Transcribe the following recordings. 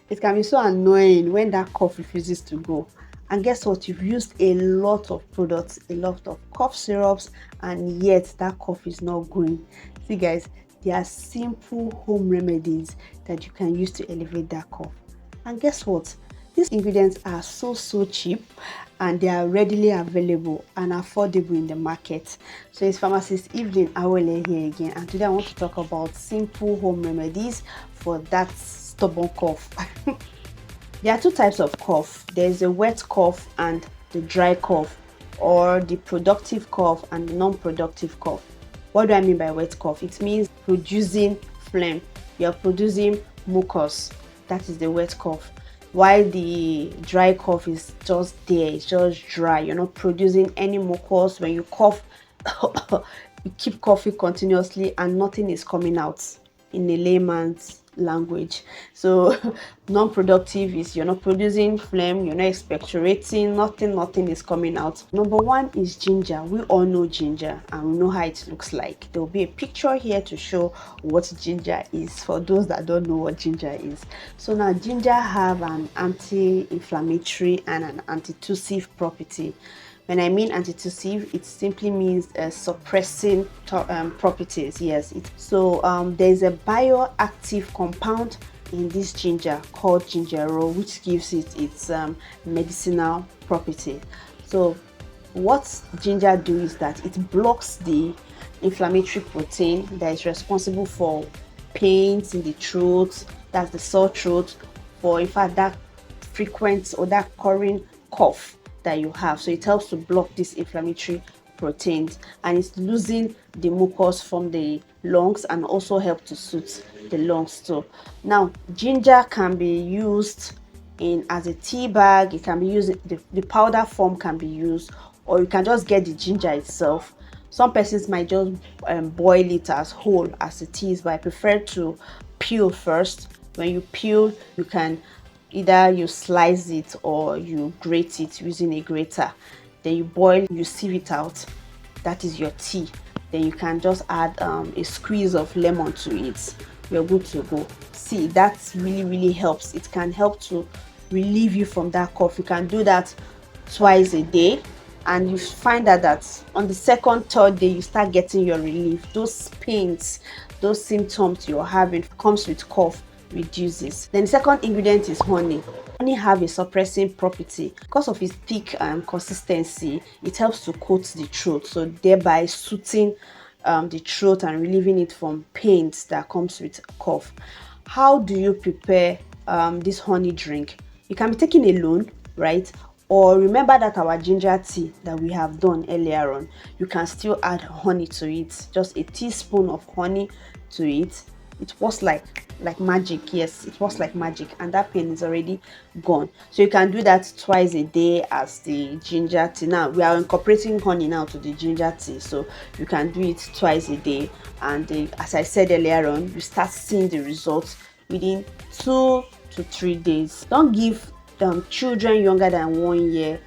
It can be so annoying when that cough refuses to go. And guess what? You've used a lot of products, a lot of cough syrups, and yet that cough is not going. See, guys, there are simple home remedies that you can use to elevate that cough. And guess what? These ingredients are so cheap and they are readily available and affordable in the market. So it's pharmacist Evelyn Awele here again, and today I want to talk about simple home remedies for that stubborn cough. There are two types of cough. There's a wet cough and the dry cough, or the productive cough and the non-productive cough. What do I mean by wet cough? It means producing phlegm. You're producing mucus. That is the wet cough. While the dry cough is just there, it's just dry. You're not producing any mucus. When you cough, you keep coughing continuously and nothing is coming out, in a layman's language. So non-productive is you're not producing phlegm, you're not expectorating, nothing is coming out. Number one is ginger. We all know ginger and we know how it looks like. There will be a picture here to show what ginger is for those that don't know what ginger is. So now ginger have an anti-inflammatory and an antitussive property. When I mean antitussive, it simply means suppressing properties. Yes, there's a bioactive compound in this ginger called gingerol, which gives it its medicinal property. So what ginger do is that it blocks the inflammatory protein that is responsible for pains in the throat, that's the sore throat, for in fact that frequent or that recurring cough that you have. So it helps to block these inflammatory proteins, and it's losing the mucus from the lungs and also help to soothe the lungs too. Now ginger can be used in as a tea bag. It can be used, the powder form can be used, or you can just get the ginger itself. Some persons might just boil it as whole as it is, but I prefer to peel first. When you peel, you can either you slice it or you grate it using a grater. Then you boil, you sieve it out. That is your tea. Then you can just add a squeeze of lemon to it. You're good to go. See, that really helps. It can help to relieve you from that cough. You can do that twice a day, and you find that on the second, third day you start getting your relief. Those pains, those symptoms you're having comes with cough reduces. Then the second ingredient is honey. Honey have a suppressing property because of its thick consistency. It helps to coat the throat, so thereby soothing the throat and relieving it from pains that comes with cough. How do you prepare this honey drink? You can be taking alone, right? Or remember that our ginger tea that we have done earlier on, you can still add honey to it. Just a teaspoon of honey to it. It works like magic. Yes, it works like magic, and that pain is already gone. So you can do that twice a day as the ginger tea. Now we are incorporating honey now to the ginger tea, so you can do it twice a day, and as I said earlier on, you start seeing the results within 2 to 3 days. Don't give children younger than 1 year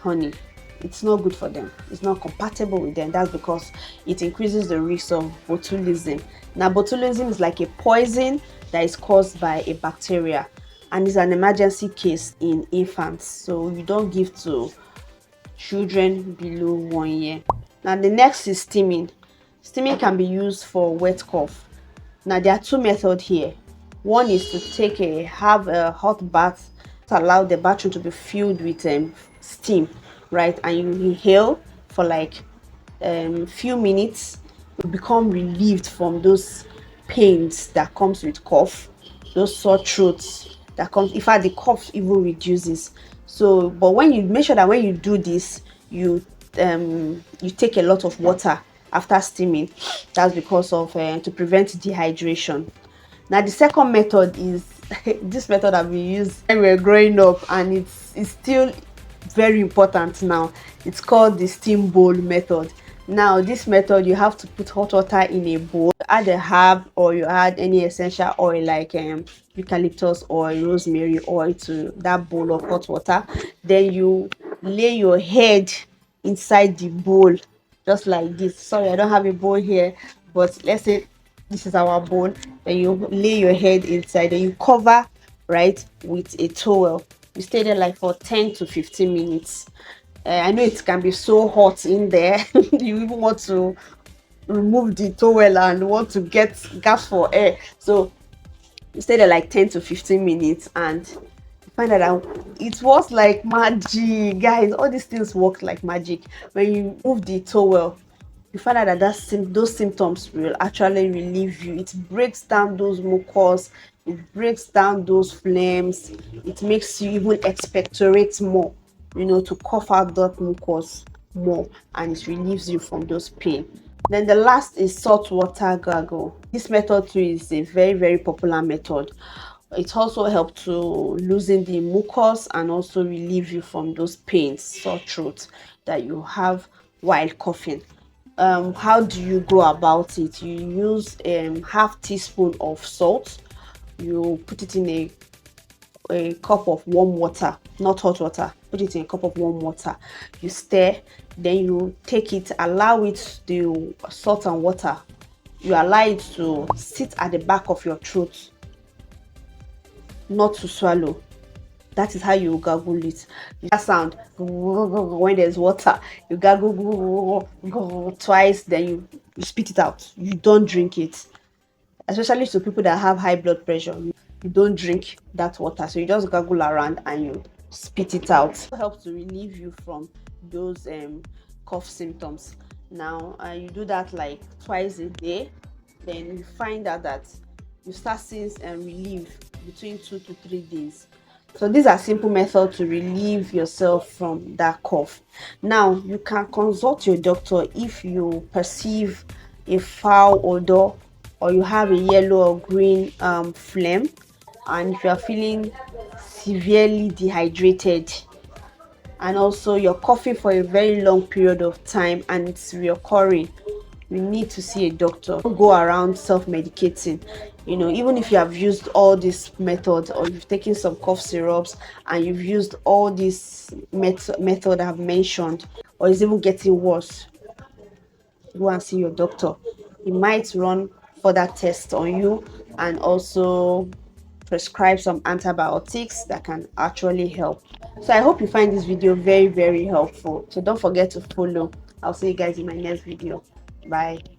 honey. It's not good for them. It's not compatible with them. That's because it increases the risk of botulism. Now botulism is like a poison that is caused by a bacteria, and is an emergency case in infants, so you don't give to children below 1 year. Now the next is steaming. Steaming can be used for wet cough. Now there are two methods here. One is to have a hot bath to allow the bathroom to be filled with steam, right? And you inhale for like few minutes. You become relieved from those pains that comes with cough, those sore throats that comes. In fact, the cough even reduces. So, but when you make sure that when you do this, you take a lot of water after steaming. That's because of to prevent dehydration. Now the second method is this method that we used when we were growing up, and it's still very important now. It's called the steam bowl method. Now this method, you have to put hot water in a bowl, add a herb, or you add any essential oil like eucalyptus oil, rosemary oil to that bowl of hot water. Then you lay your head inside the bowl just like this. Sorry, I don't have a bowl here, but let's say this is our bowl. Then you lay your head inside, then you cover right, with a towel. You stay there like for 10 to 15 minutes. I know it can be so hot in there. You even want to remove the towel and want to get gas for air. So you stay there like 10 to 15 minutes and you find out it was like magic. Guys, all these things work like magic. When you move the towel, you find out that those symptoms will actually relieve you. It breaks down those mucus, it breaks down those flames, it makes you even expectorate more, to cough out that mucus more, and it relieves you from those pain. Then the last is salt water gargle. This method too is a very, very popular method. It also helps to loosen the mucus and also relieve you from those pains, sore throat that you have while coughing. How do you go about it? You use half teaspoon of salt. You put it in a cup of warm water, not hot water. Put it in a cup of warm water. You stir, then you take it, allow it, the salt and water, you allow it to sit at the back of your throat, not to swallow. That is how you gargle it. That sound when there's water, you gargle twice, then you spit it out. You don't drink it. Especially to people that have high blood pressure, you don't drink that water. So you just gargle around and you spit it out. It helps to relieve you from those cough symptoms. Now you do that like twice a day, then you find out that you start seeing relief between 2 to 3 days. So these are simple methods to relieve yourself from that cough. Now you can consult your doctor if you perceive a foul odor or you have a yellow or green phlegm, and if you are feeling severely dehydrated and also you're coughing for a very long period of time and it's reoccurring, you need to see a doctor. Don't go around self-medicating. Even if you have used all these methods or you've taken some cough syrups and you've used all these method I've mentioned, or it's even getting worse, go and see your doctor. He might run further tests on you and also prescribe some antibiotics that can actually help. So I hope you find this video very, very helpful. So don't forget to follow. I'll see you guys in my next video. Bye.